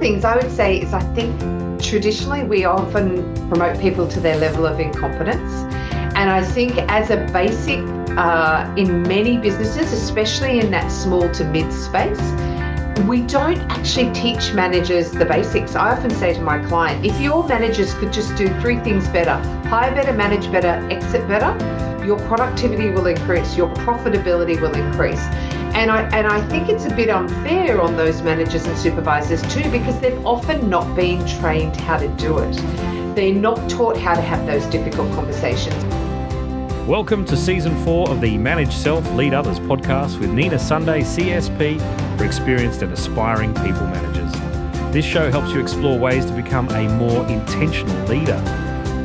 things I would say is I think traditionally we often promote people to their level of incompetence. And I think as a basic in many businesses, especially in that small to mid space, we don't actually teach managers the basics. I often say to my client, if your managers could just do 3 things better: hire better, manage better, exit better, your productivity will increase, your profitability will increase. And I think it's a bit unfair on those managers and supervisors too, because they've often not been trained how to do it. They're not taught how to have those difficult conversations. Welcome to Season 4 of the Manage Self, Lead Others podcast with Nina Sunday, CSP, for experienced and aspiring people managers. This show helps you explore ways to become a more intentional leader.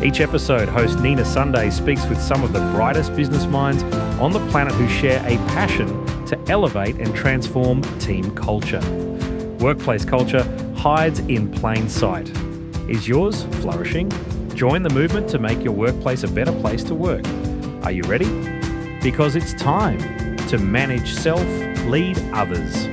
Each episode, host Nina Sunday speaks with some of the brightest business minds on the planet who share a passion to elevate and transform team culture. Workplace culture hides in plain sight. Is yours flourishing? Join the movement to make your workplace a better place to work. Are you ready? Because it's time to manage self, lead others.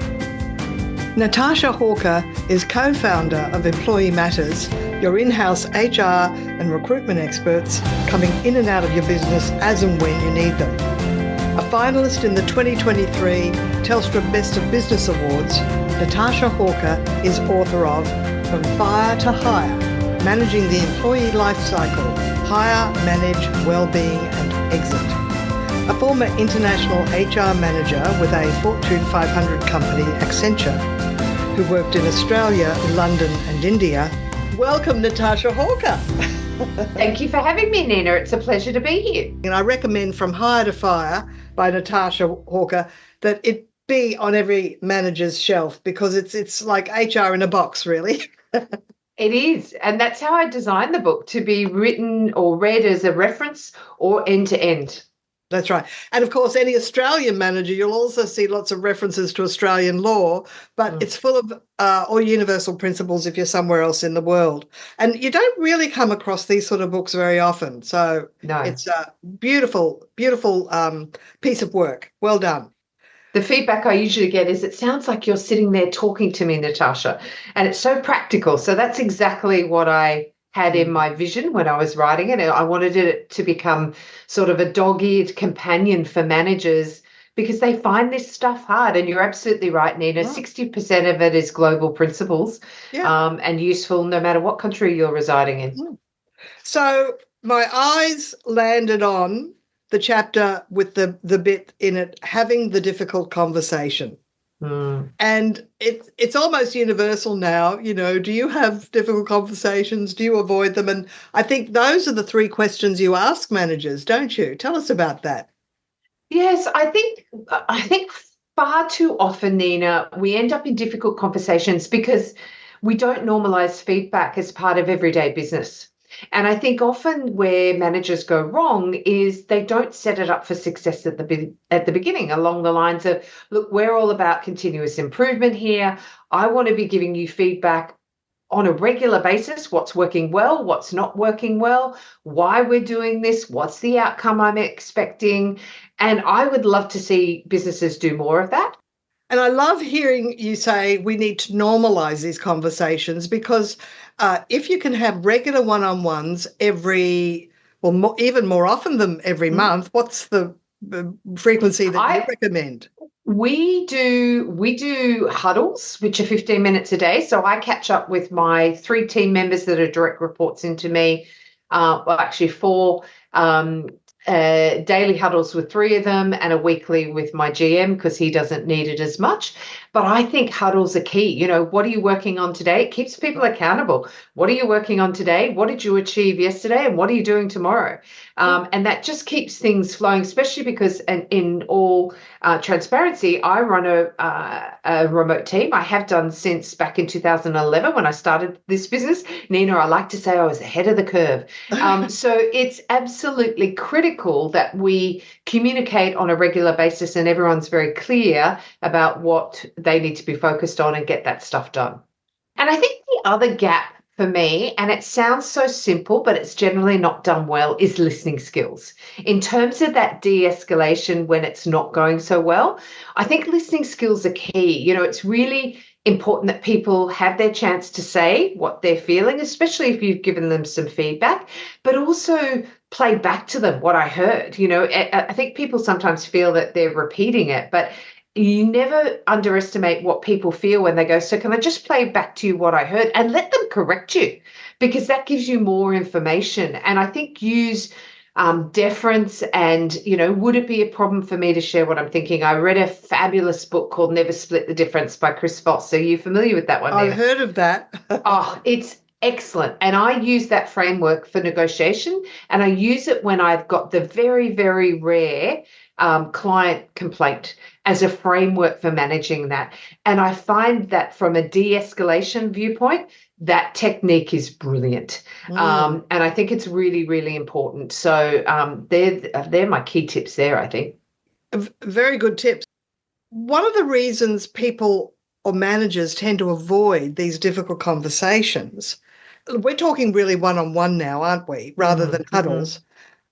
Natasha Hawker is co-founder of Employee Matters, your in-house HR and recruitment experts coming in and out of your business as and when you need them. A finalist in the 2023 Telstra Best of Business Awards, Natasha Hawker is author of From Fire to Hire, Managing the Employee Life Cycle, Hire, Manage, Wellbeing and Exit. A former international HR manager with a Fortune 500 company, Accenture, who worked in Australia, London and India. Welcome, Natasha Hawker. Thank you for having me, Nina. It's a pleasure to be here. And I recommend From Hire to Fire by Natasha Hawker that it be on every manager's shelf, because it's like HR in a box, really. It is. And that's how I designed the book, to be written or read as a reference or end to end. That's right. And of course, any Australian manager, you'll also see lots of references to Australian law, but it's full of all universal principles if you're somewhere else in the world. And you don't really come across these sort of books very often. So No. It's a beautiful, beautiful piece of work. Well done. The feedback I usually get is, it sounds like you're sitting there talking to me, Natasha. And it's so practical. So that's exactly what I had in my vision when I was writing it. I wanted it to become sort of a dog-eared companion for managers, because they find this stuff hard. And you're absolutely right, Nina. 60% of it is global principles, and useful no matter what country you're residing in. So my eyes landed on the chapter with the bit in it, having the difficult conversation. And it's almost universal now. You know, do you have difficult conversations? Do you avoid them? And I think those are the 3 questions you ask managers, don't you? Tell us about that. Yes, I think far too often, Nina, we end up in difficult conversations because we don't normalise feedback as part of everyday business. And I think often where managers go wrong is they don't set it up for success at the beginning, along the lines of, look, we're all about continuous improvement here. I want to be giving you feedback on a regular basis, what's working well, what's not working well, why we're doing this, what's the outcome I'm expecting. And I would love to see businesses do more of that. And I love hearing you say we need to normalise these conversations, because if you can have regular one-on-ones even more often than every month, what's the frequency that you recommend? We do huddles, which are 15 minutes a day. So I catch up with my 3 team members that are direct reports into me. Actually 4. Daily huddles with 3 of them, and a weekly with my GM, because he doesn't need it as much. But I think huddles are key. You know, what are you working on today? It keeps people accountable. What are you working on today? What did you achieve yesterday? And what are you doing tomorrow? And that just keeps things flowing, especially because in all transparency, I run a remote team. I have done since back in 2011 when I started this business. Nina, I like to say I was ahead of the curve. So it's absolutely critical that we communicate on a regular basis and everyone's very clear about what they need to be focused on and get that stuff done. And I think the other gap for me, and it sounds so simple, but it's generally not done well, is listening skills. In terms of that de-escalation when it's not going so well, I think listening skills are key. You know, it's really important that people have their chance to say what they're feeling, especially if you've given them some feedback, but also play back to them what I heard. I think people sometimes feel that they're repeating it, but you never underestimate what people feel when they go, so can I just play back to you what I heard, and let them correct you, because that gives you more information. And I think use deference and, would it be a problem for me to share what I'm thinking? I read a fabulous book called Never Split the Difference by Chris Voss. Are you familiar with that one, I've Nina? heard of that. Oh, it's excellent. And I use that framework for negotiation, and I use it when I've got the very, very rare client complaint as a framework for managing that. And I find that from a de-escalation viewpoint, that technique is brilliant. And I think it's really, really important. So they're my key tips there, I think. Very good tips. One of the reasons people or managers tend to avoid these difficult conversations, we're talking really one-on-one now, aren't we, rather than huddles.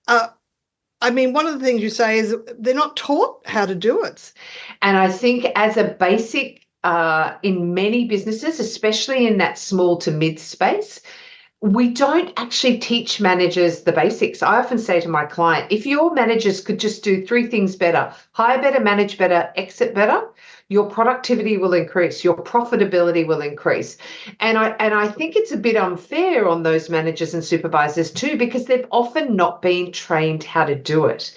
One of the things you say is they're not taught how to do it. And I think as a basic in many businesses, especially in that small to mid space, we don't actually teach managers the basics. I often say to my client, if your managers could just do 3 things better: hire better, manage better, exit better, your productivity will increase, your profitability will increase. And I think it's a bit unfair on those managers and supervisors too, because they've often not been trained how to do it.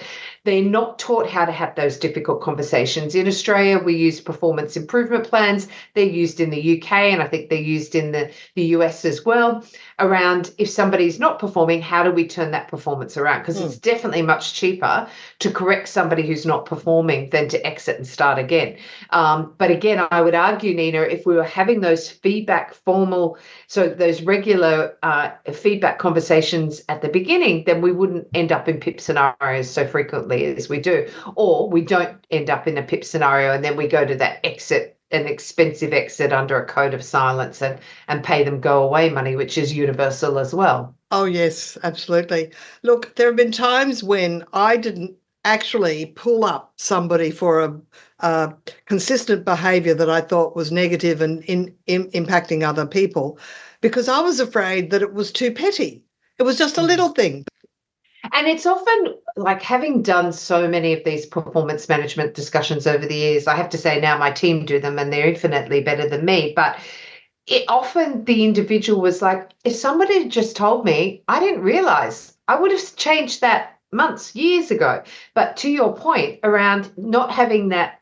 They're not taught how to have those difficult conversations. In Australia, we use performance improvement plans. They're used in the UK, and I think they're used in the US as well, around if somebody's not performing, how do we turn that performance around? Because it's definitely much cheaper to correct somebody who's not performing than to exit and start again. But again, I would argue, Nina, if we were having those those regular feedback conversations at the beginning, then we wouldn't end up in PIP scenarios so frequently as we do. Or we don't end up in a PIP scenario and then we go to that exit, an expensive exit under a code of silence, and pay them go away money, which is universal as well. Oh, yes, absolutely. Look, there have been times when I didn't actually pull up somebody for a consistent behaviour that I thought was negative and impacting other people, because I was afraid that it was too petty. It was just a little thing. And it's often, like, having done so many of these performance management discussions over the years, I have to say now my team do them and they're infinitely better than me. But often the individual was like, if somebody had just told me, I didn't realize, I would have changed that months, years ago. But to your point around not having that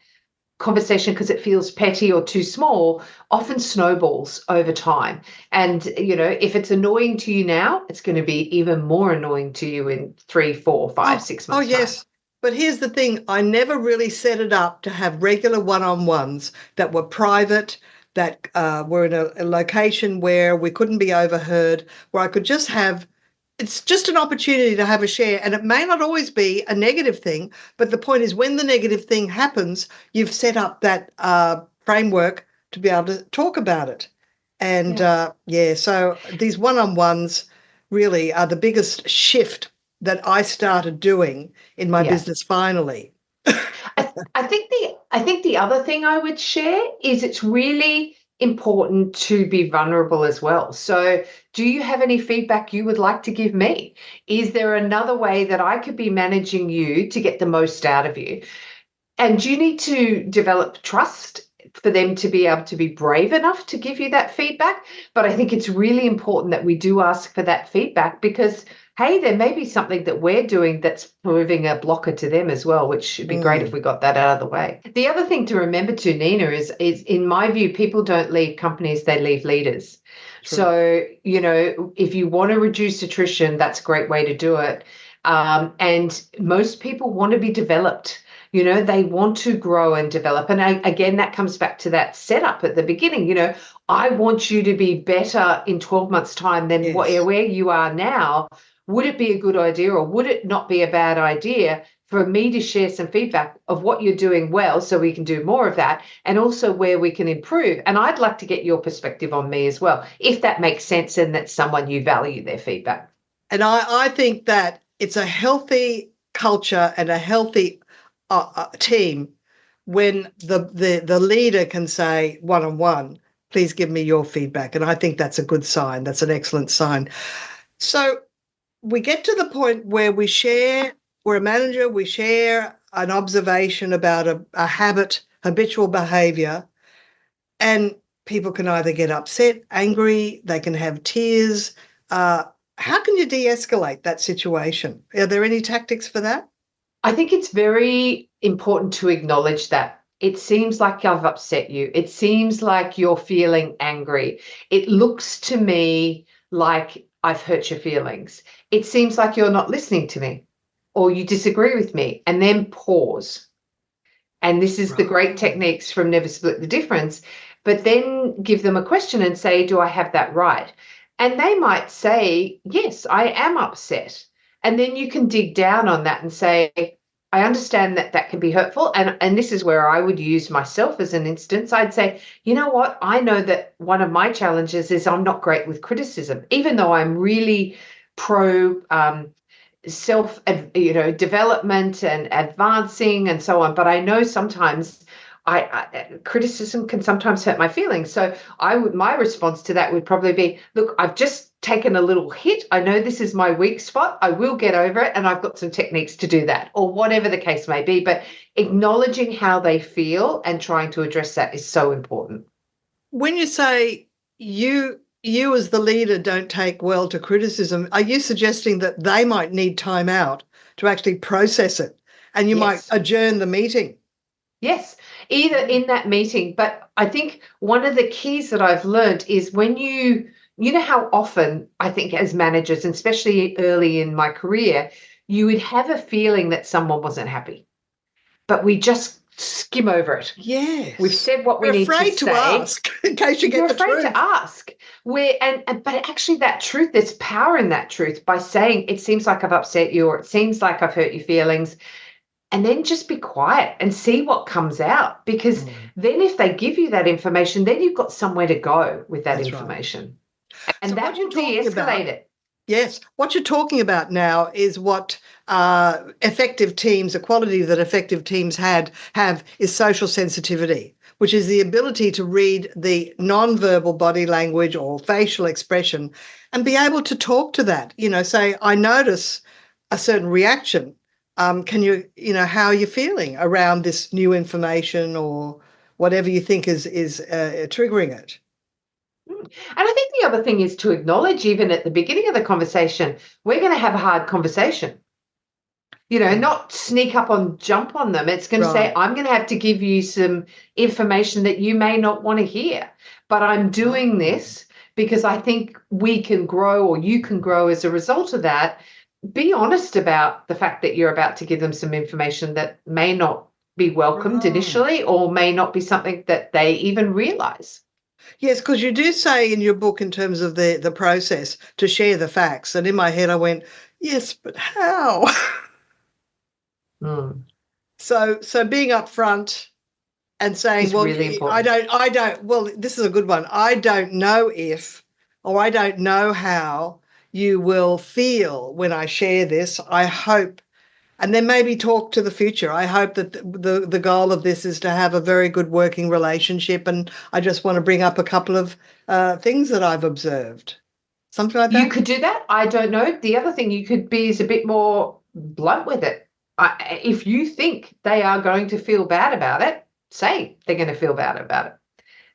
conversation because it feels petty or too small, often snowballs over time. And, if it's annoying to you now, it's going to be even more annoying to you in 3, 4, 5, 6 months. Oh, yes. Time. But here's the thing. I never really set it up to have regular one-on-ones that were private, that were in a location where we couldn't be overheard, where I could just have, it's just an opportunity to have a share. And it may not always be a negative thing, but the point is when the negative thing happens, you've set up that framework to be able to talk about it. And so these one-on-ones really are the biggest shift that I started doing in my business finally. I think the other thing I would share is it's really important to be vulnerable as well. So do you have any feedback you would like to give me? Is there another way that I could be managing you to get the most out of you? And you need to develop trust for them to be able to be brave enough to give you that feedback. But I think it's really important that we do ask for that feedback, because hey, there may be something that we're doing that's proving a blocker to them as well, which should be great if we got that out of the way. The other thing to remember too, Nina, is in my view, people don't leave companies, they leave leaders. True. So, if you want to reduce attrition, that's a great way to do it. And most people want to be developed. They want to grow and develop. And again, that comes back to that setup at the beginning. I want you to be better in 12 months' time than where you are now. Would it be a good idea, or would it not be a bad idea for me to share some feedback of what you're doing well so we can do more of that, and also where we can improve? And I'd like to get your perspective on me as well, if that makes sense and that's someone you value their feedback. And I think that it's a healthy culture and a healthy team when the leader can say one-on-one, Please give me your feedback. And I think that's a good sign. That's an excellent sign. So we get to the point where we're a manager, we share an observation about a habit, habitual behavior, and people can either get upset, angry, they can have tears. How can you de-escalate that situation? Are there any tactics for that? I think it's very important to acknowledge that. It seems like I've upset you. It seems like you're feeling angry. It looks to me like I've hurt your feelings. It seems like you're not listening to me or you disagree with me. And then pause. And this is the great techniques from Never Split the Difference. But then give them a question and say, do I have that right? And they might say, yes, I am upset. And then you can dig down on that and say, I understand that that can be hurtful. And this is where I would use myself as an instance. I'd say, you know what? I know that one of my challenges is I'm not great with criticism, even though I'm really pro self, development and advancing and so on. But I know sometimes criticism can sometimes hurt my feelings. So my response to that would probably be, look, I've just taken a little hit. I know this is my weak spot. I will get over it. And I've got some techniques to do that, or whatever the case may be. But acknowledging how they feel and trying to address that is so important. When you say you as the leader don't take well to criticism, are you suggesting that they might need time out to actually process it and you might adjourn the meeting? Yes, either in that meeting. But I think one of the keys that I've learned is when you know how often I think as managers, and especially early in my career, you would have a feeling that someone wasn't happy, but we just skim over it. Yes. We've said what we need to say. You're afraid to ask in case you get the truth. You're afraid to ask. But actually that truth, there's power in that truth by saying, it seems like I've upset you, or it seems like I've hurt your feelings. And then just be quiet and see what comes out. Because then if they give you that information, then you've got somewhere to go with that information. Right. And so that will de-escalate it. Yes. What you're talking about now is what effective teams, a quality that effective teams have is social sensitivity, which is the ability to read the non-verbal body language or facial expression and be able to talk to that. Say, I notice a certain reaction. Can you, how are you feeling around this new information or whatever you think is triggering it? And I think the other thing is to acknowledge, even at the beginning of the conversation, we're going to have a hard conversation. Not sneak up jump on them. It's going to say, I'm going to have to give you some information that you may not want to hear, but I'm doing this because I think we can grow, or you can grow as a result of that. Be honest about the fact that you're about to give them some information that may not be welcomed initially, or may not be something that they even realize. Yes, because you do say in your book, in terms of the process, to share the facts. And in my head, I went, yes, but how? So being upfront and saying, it's really important. I don't, well, this is a good one. I don't know if, or I don't know how you will feel when I share this. I hope, and then maybe talk to the future. I hope that the goal of this is to have a very good working relationship, and I just want to bring up a couple of things that I've observed. Something like that? You could do that. I don't know. The other thing you could be is a bit more blunt with it. If you think they are going to feel bad about it, say they're going to feel bad about it.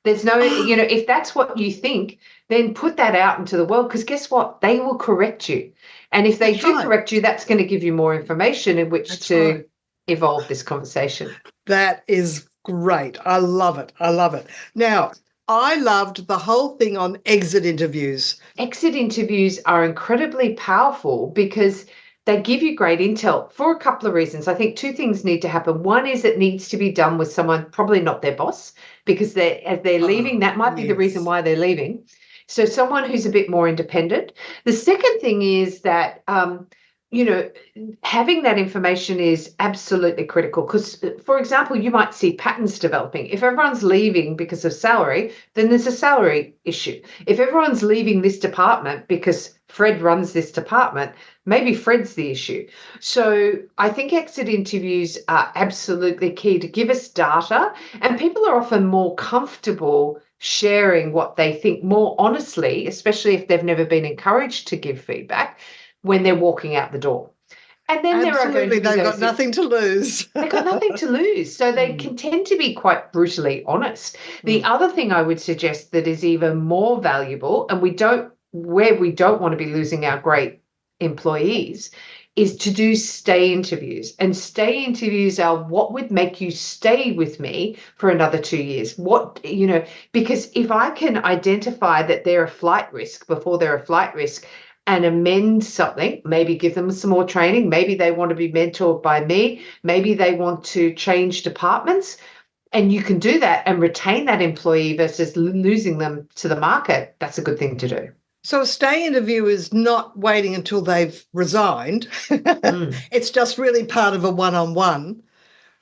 There's no, if that's what you think, then put that out into the world, because guess what? They will correct you. And if they do correct you, that's going to give you more information in which to evolve this conversation. That is great. I love it. I love it. Now, I loved the whole thing on exit interviews. Exit interviews are incredibly powerful because they give you great intel for a couple of reasons. I think two things need to happen. One is it needs to be done with someone, probably not their boss, because as they're leaving, that might be the reason why they're leaving. So someone who's a bit more independent. The second thing is that, having that information is absolutely critical because, for example, you might see patterns developing. If everyone's leaving because of salary, then there's a salary issue. If everyone's leaving this department because Fred runs this department, maybe Fred's the issue. So I think exit interviews are absolutely key to give us data, and people are often more comfortable sharing what they think more honestly, especially if they've never been encouraged to give feedback when they're walking out the door. And then there are going Absolutely. to be They've got those nothing to lose. they've got nothing to lose. So they can tend to be quite brutally honest. The Mm. other thing I would suggest that is even more valuable, and where we don't want to be losing our great employees, is to do stay interviews. And stay interviews are what would make you stay with me for another 2 years. Because if I can identify that they're a flight risk before they're a flight risk, and amend something, maybe give them some more training, maybe they want to be mentored by me, maybe they want to change departments, and you can do that and retain that employee versus losing them to the market. That's a good thing to do. So a stay interview is not waiting until they've resigned. Mm. It's just really part of a one-on-one.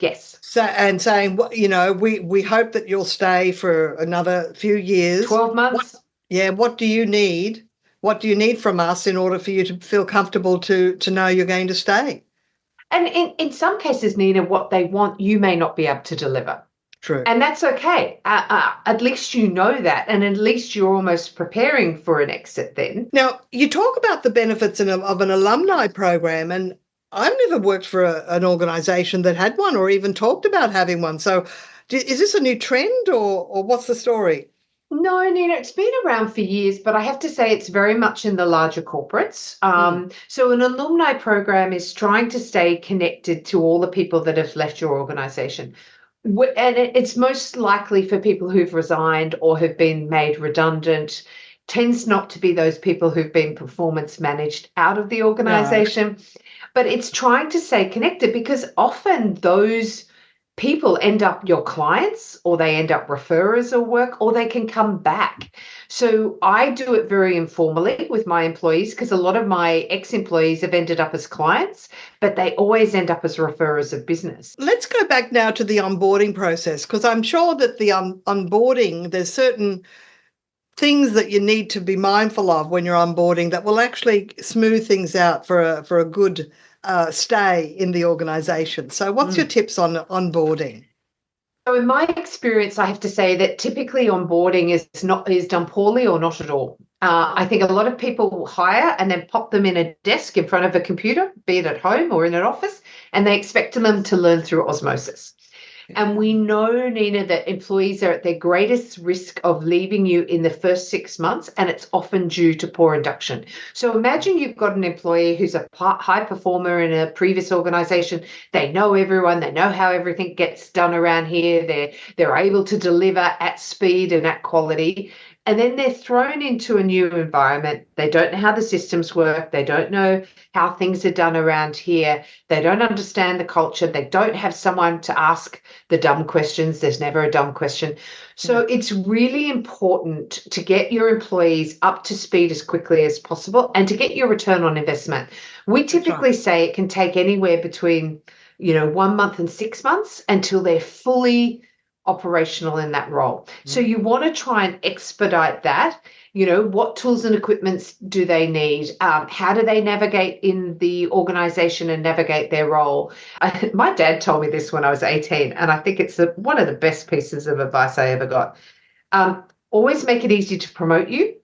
Yes. So, and saying, we hope that you'll stay for another few years. 12 months. What do you need? What do you need from us in order for you to feel comfortable to know you're going to stay? And in some cases, Nina, what they want, you may not be able to deliver. True. And that's okay. At least you know that, and at least you're almost preparing for an exit then. Now, you talk about the benefits of an alumni program, and I've never worked for an organisation that had one or even talked about having one. So is this a new trend or what's the story? No, Nina, it's been around for years, but I have to say it's very much in the larger corporates. So an alumni program is trying to stay connected to all the people that have left your organization. And it's most likely for people who've resigned or have been made redundant. Tends not to be those people who've been performance managed out of the organization, but it's trying to stay connected because often those people end up your clients or they end up referrers of work or they can come back. So I do it very informally with my employees because a lot of my ex-employees have ended up as clients, but they always end up as referrers of business. Let's go back now to the onboarding process because I'm sure that the onboarding, there's certain things that you need to be mindful of when you're onboarding that will actually smooth things out for a good stay in the organisation. So what's your tips on onboarding? So in my experience, I have to say that typically onboarding is done poorly or not at all. I think a lot of people hire and then pop them in a desk in front of a computer, be it at home or in an office, and they expect them to learn through osmosis. And we know, Nina, that employees are at their greatest risk of leaving you in the first 6 months, and it's often due to poor induction. So imagine you've got an employee who's a high performer in a previous organization. They know everyone. They know how everything gets done around here. They're able to deliver at speed and at quality. And then they're thrown into a new environment. They don't know how the systems work. They don't know how things are done around here. They don't understand the culture. They don't have someone to ask the dumb questions. There's never a dumb question. So it's really important to get your employees up to speed as quickly as possible and to get your return on investment. We typically say it can take anywhere between 1 month and 6 months until they're fully operational in that role. So you want to try and expedite that. What tools and equipments do they need? How do they navigate in the organization and navigate their role? My dad told me this when I was 18, and I think it's one of the best pieces of advice I ever got. Always make it easy to promote you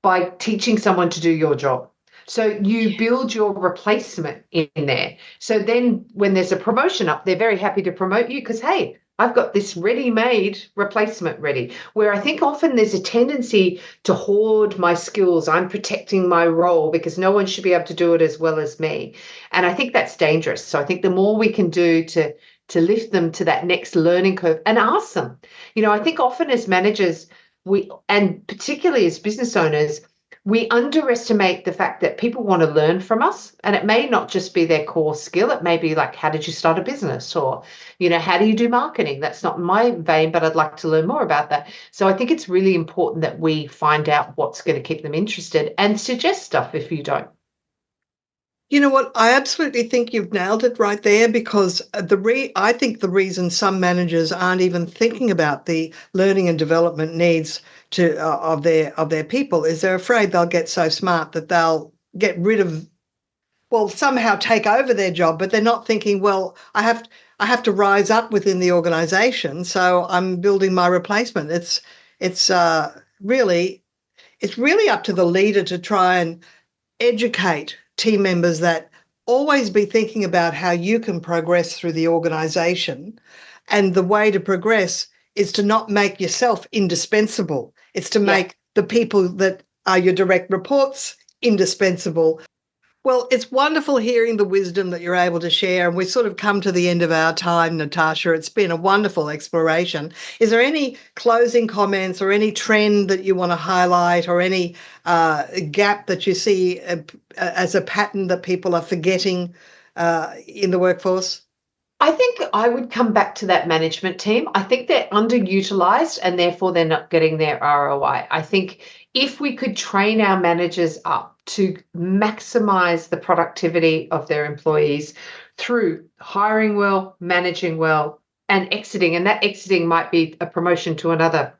by teaching someone to do your job. So you build your replacement in there. So then when there's a promotion up, they're very happy to promote you because, hey, I've got this ready-made replacement ready, where I think often there's a tendency to hoard my skills. I'm protecting my role because no one should be able to do it as well as me. And I think that's dangerous. So I think the more we can do to lift them to that next learning curve and ask them, I think often as managers, and particularly as business owners, we underestimate the fact that people want to learn from us, and it may not just be their core skill. It may be like, how did you start a business? Or, how do you do marketing? That's not my vein, but I'd like to learn more about that. So I think it's really important that we find out what's going to keep them interested and suggest stuff if you don't. You know what? I absolutely think you've nailed it right there because I think the reason some managers aren't even thinking about the learning and development needs of their people is they're afraid they'll get so smart that they'll get rid of, somehow take over their job, but they're not thinking, I have to rise up within the organisation, so I'm building my replacement. It's really up to the leader to try and educate team members that always be thinking about how you can progress through the organisation. And the way to progress is to not make yourself indispensable. It's to make the people that are your direct reports indispensable. Well, it's wonderful hearing the wisdom that you're able to share. And we've sort of come to the end of our time, Natasha. It's been a wonderful exploration. Is there any closing comments or any trend that you want to highlight, or any gap that you see as a pattern that people are forgetting in the workforce? I think I would come back to that management team. I think they're underutilized and therefore they're not getting their ROI. I think if we could train our managers up to maximize the productivity of their employees through hiring well, managing well, and exiting, and that exiting might be a promotion to another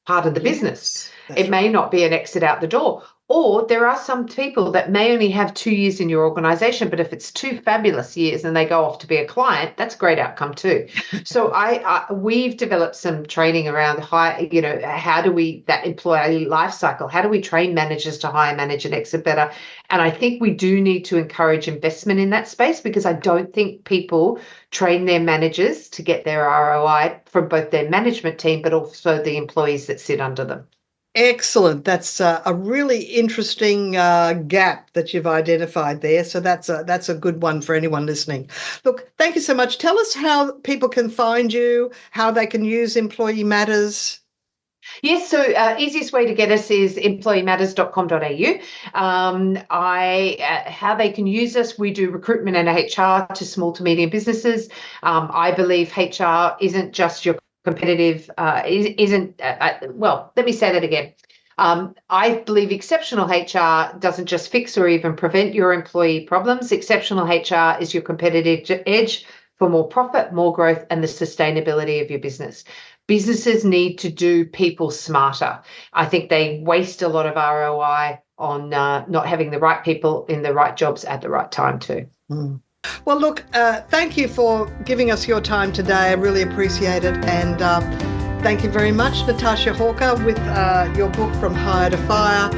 part of the business. It may not be an exit out the door. Or there are some people that may only have 2 years in your organization, but if it's 2 fabulous years and they go off to be a client, that's a great outcome too. So we've developed some training around how do we, that employee life cycle, how do we train managers to hire, manage, and exit better? And I think we do need to encourage investment in that space, because I don't think people train their managers to get their ROI from both their management team, but also the employees that sit under them. Excellent. That's a really interesting gap that you've identified there. So that's a good one for anyone listening. Look, thank you so much. Tell us how people can find you, how they can use Employee Matters. Yes, so easiest way to get us is employeematters.com.au. How they can use us, we do recruitment and HR to small to medium businesses. I believe HR isn't just your competitive, let me say that again. I believe exceptional HR doesn't just fix or even prevent your employee problems. Exceptional HR is your competitive edge for more profit, more growth, and the sustainability of your business. Businesses need to do people smarter. I think they waste a lot of ROI on not having the right people in the right jobs at the right time too. Mm. Well, look, thank you for giving us your time today. I really appreciate it. And thank you very much, Natasha Hawker, with your book From Hire to Fire.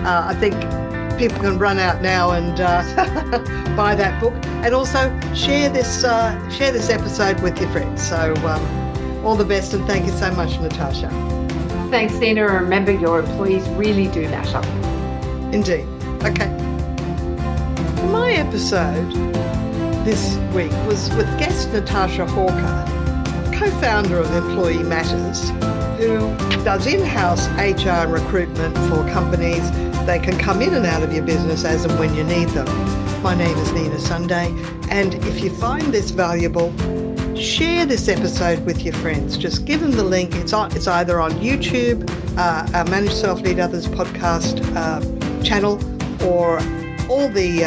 I think people can run out now and buy that book, and also share this episode with your friends. So all the best, and thank you so much, Natasha. Thanks, Nina. Remember, your employees really do matter. Indeed. Okay. My episode this week was with guest Natasha Hawker, co-founder of Employee Matters, who does in-house HR and recruitment for companies. They can come in and out of your business as and when you need them. My name is Nina Sunday, and if you find this valuable, share this episode with your friends. Just give them the link. It's either on YouTube, our Manage Self Lead Others podcast channel, or all the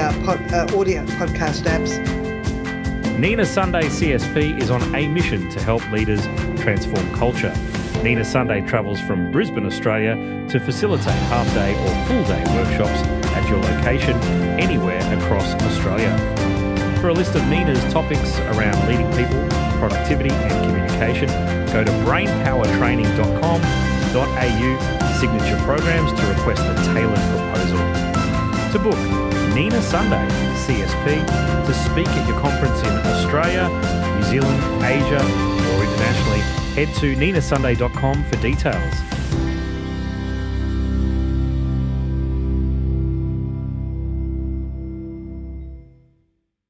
audio podcast apps. Nina Sunday CSP is on a mission to help leaders transform culture. Nina Sunday travels from Brisbane, Australia to facilitate half-day or full-day workshops at your location anywhere across Australia. For a list of Nina's topics around leading people, productivity and communication, go to brainpowertraining.com.au/signature programs to request a tailored proposal. To book Nina Sunday CSP to speak at your conference in Australia, New Zealand, Asia or internationally, head to ninasunday.com for details.